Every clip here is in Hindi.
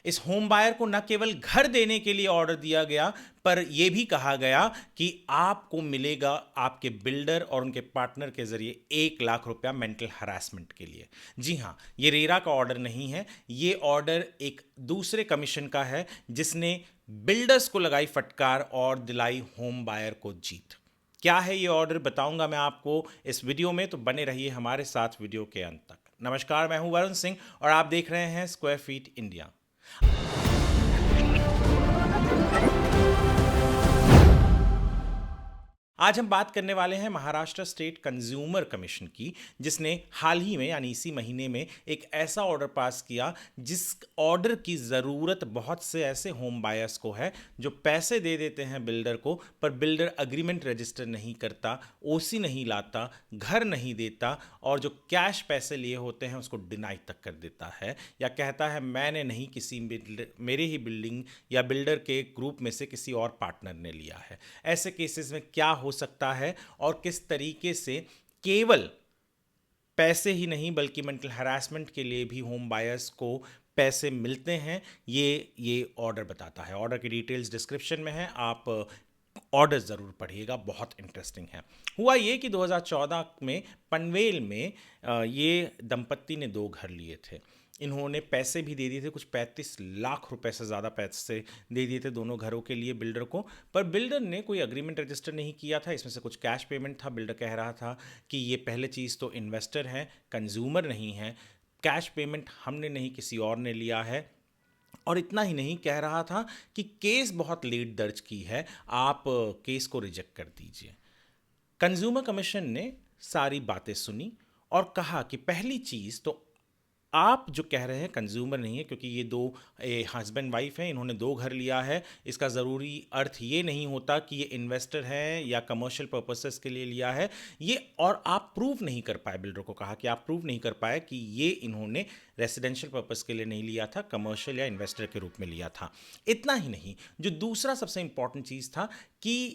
इस होम बायर को न केवल घर देने के लिए ऑर्डर दिया गया, पर यह भी कहा गया कि आपको मिलेगा आपके बिल्डर और उनके पार्टनर के जरिए 1 लाख रुपया मेंटल हरासमेंट के लिए। जी हाँ, ये रेरा का ऑर्डर नहीं है, ये ऑर्डर एक दूसरे कमीशन का है जिसने बिल्डर्स को लगाई फटकार और दिलाई होम बायर को जीत। क्या है ये ऑर्डर, बताऊंगा मैं आपको इस वीडियो में, तो बने रहिए हमारे साथ वीडियो के अंत तक। नमस्कार, मैं हूं वरुण सिंह और आप देख रहे हैं स्क्वायर फीट इंडिया। आज हम बात करने वाले हैं महाराष्ट्र स्टेट कंज्यूमर कमीशन की, जिसने हाल ही में यानी इसी महीने में एक ऐसा ऑर्डर पास किया जिस ऑर्डर की ज़रूरत बहुत से ऐसे होम बायर्स को है जो पैसे दे देते हैं बिल्डर को, पर बिल्डर अग्रीमेंट रजिस्टर नहीं करता, ओसी नहीं लाता, घर नहीं देता और जो कैश पैसे लिए होते हैं उसको डिनाई तक कर देता है या कहता है मैंने नहीं, किसी मेरे ही बिल्डिंग या बिल्डर के ग्रुप में से किसी और पार्टनर ने लिया है। ऐसे केसेस में क्या हो सकता है और किस तरीके से केवल पैसे ही नहीं बल्कि मेंटल हरासमेंट के लिए भी होम बायर्स को पैसे मिलते हैं, ये ऑर्डर बताता है। ऑर्डर की डिटेल्स डिस्क्रिप्शन में है, आप ऑर्डर ज़रूर पढ़िएगा, बहुत इंटरेस्टिंग है। हुआ ये कि 2014 में पनवेल में ये दंपत्ति ने 2 घर लिए थे। इन्होंने पैसे भी दे दिए थे, कुछ 35 लाख रुपए से ज़्यादा पैसे दे दिए थे दोनों घरों के लिए बिल्डर को, पर बिल्डर ने कोई अग्रीमेंट रजिस्टर नहीं किया था। इसमें से कुछ कैश पेमेंट था। बिल्डर कह रहा था कि ये पहले चीज़ तो इन्वेस्टर है, कंज्यूमर नहीं है, कैश पेमेंट हमने नहीं किसी और ने लिया है। और इतना ही नहीं, कह रहा था कि केस बहुत लेट दर्ज की है, आप केस को रिजेक्ट कर दीजिए। कंज्यूमर कमीशन ने सारी बातें सुनी और कहा कि पहली चीज़ तो आप जो कह रहे हैं कंज्यूमर नहीं है, क्योंकि ये 2 हस्बैंड वाइफ हैं, इन्होंने 2 घर लिया है, इसका ज़रूरी अर्थ ये नहीं होता कि ये इन्वेस्टर है या कमर्शियल पर्पसेस के लिए लिया है ये। और आप प्रूव नहीं कर पाए, बिल्डर को कहा कि आप प्रूव नहीं कर पाए कि ये इन्होंने रेसिडेंशियल पर्पस के लिए नहीं लिया था, कमर्शियल या इन्वेस्टर के रूप में लिया था। इतना ही नहीं, जो दूसरा सबसे इंपॉर्टेंट चीज़ था कि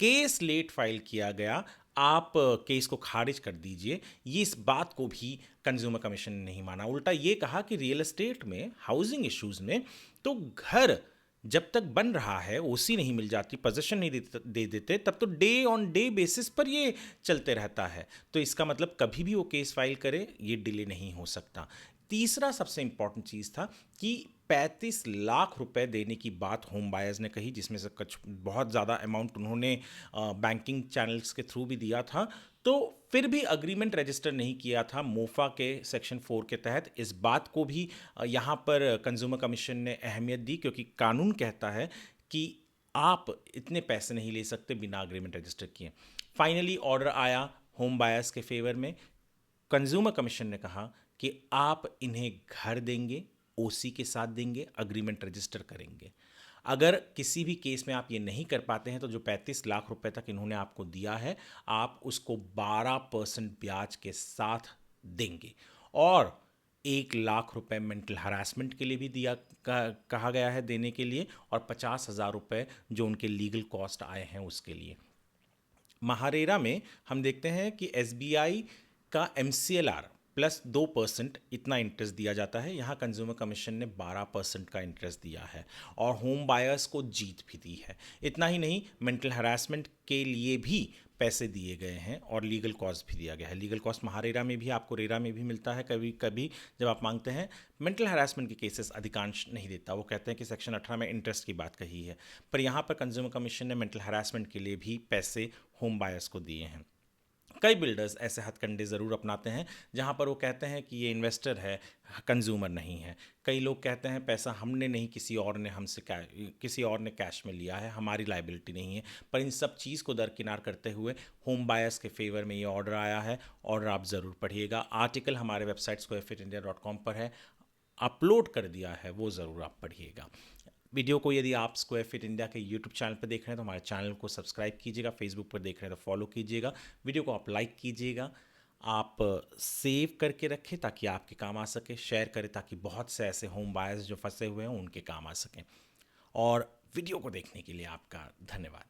केस लेट फाइल किया गया, आप केस को खारिज कर दीजिए, ये इस बात को भी कंज्यूमर कमीशन ने नहीं माना। उल्टा ये कहा कि रियल एस्टेट में, हाउसिंग इश्यूज़ में तो घर जब तक बन रहा है, ओसी नहीं मिल जाती, पोजीशन नहीं दे देते, तब तो डे ऑन डे बेसिस पर ये चलते रहता है। तो इसका मतलब कभी भी वो केस फाइल करे, ये डिले नहीं हो सकता। तीसरा सबसे इंपॉर्टेंट चीज़ था कि 35 लाख रुपए देने की बात होम बायर्स ने कही, जिसमें से कुछ बहुत ज़्यादा अमाउंट उन्होंने बैंकिंग चैनल्स के थ्रू भी दिया था। तो फिर भी अग्रीमेंट रजिस्टर नहीं किया था मोफा के सेक्शन 4 के तहत। इस बात को भी यहाँ पर कंज्यूमर कमीशन ने अहमियत दी, क्योंकि कानून कहता है कि आप इतने पैसे नहीं ले सकते बिना अग्रीमेंट रजिस्टर किए। फाइनली ऑर्डर आया होम बायर्स के फेवर में। कंज्यूमर कमीशन ने कहा कि आप इन्हें घर देंगे, ओसी के साथ देंगे, अग्रीमेंट रजिस्टर करेंगे। अगर किसी भी केस में आप ये नहीं कर पाते हैं तो जो 35 लाख रुपए तक इन्होंने आपको दिया है, आप उसको 12% ब्याज के साथ देंगे। और 1 लाख रुपए मेंटल हरासमेंट के लिए भी कहा गया है देने के लिए, और 50,000 रुपये जो उनके लीगल कॉस्ट आए हैं उसके लिए। महारेरा में हम देखते हैं कि एसबीआई का MCLR प्लस 2% इतना इंटरेस्ट दिया जाता है। यहाँ कंज्यूमर कमीशन ने 12% का इंटरेस्ट दिया है और होम बायर्स को जीत भी दी है। इतना ही नहीं, मेंटल हरासमेंट के लिए भी पैसे दिए गए हैं और लीगल कॉस्ट भी दिया गया है। लीगल कॉस्ट महारेरा में भी, आपको रेरा में भी मिलता है कभी कभी जब आप मांगते हैं। मेंटल हरासमेंट के केसेस अधिकांश नहीं देता, वो कहते हैं कि सेक्शन 18 में इंटरेस्ट की बात कही है, पर यहाँ पर कंज्यूमर कमीशन ने मेंटल हरासमेंट के लिए भी पैसे होम बायर्स को दिए हैं। कई बिल्डर्स ऐसे हथकंडे ज़रूर अपनाते हैं जहां पर वो कहते हैं कि ये इन्वेस्टर है, कंज्यूमर नहीं है। कई लोग कहते हैं पैसा हमने नहीं, किसी और ने कैश में लिया है, हमारी लायबिलिटी नहीं है। पर इन सब चीज़ को दरकिनार करते हुए होम बायर्स के फेवर में ये ऑर्डर आया है। ऑर्डर आप ज़रूर पढ़िएगा। आर्टिकल हमारे वेबसाइट squarefitindia.com पर है, अपलोड कर दिया है, वो ज़रूर आप पढ़िएगा। वीडियो को यदि आप स्क्वायर फिट इंडिया के यूट्यूब चैनल पर देख रहे हैं तो हमारे चैनल को सब्सक्राइब कीजिएगा, फेसबुक पर देख रहे हैं तो फॉलो कीजिएगा, वीडियो को आप लाइक कीजिएगा, आप सेव करके रखें ताकि आपके काम आ सके, शेयर करें ताकि बहुत से ऐसे होम बायर्स जो फंसे हुए हैं उनके काम आ सकें। और वीडियो को देखने के लिए आपका धन्यवाद।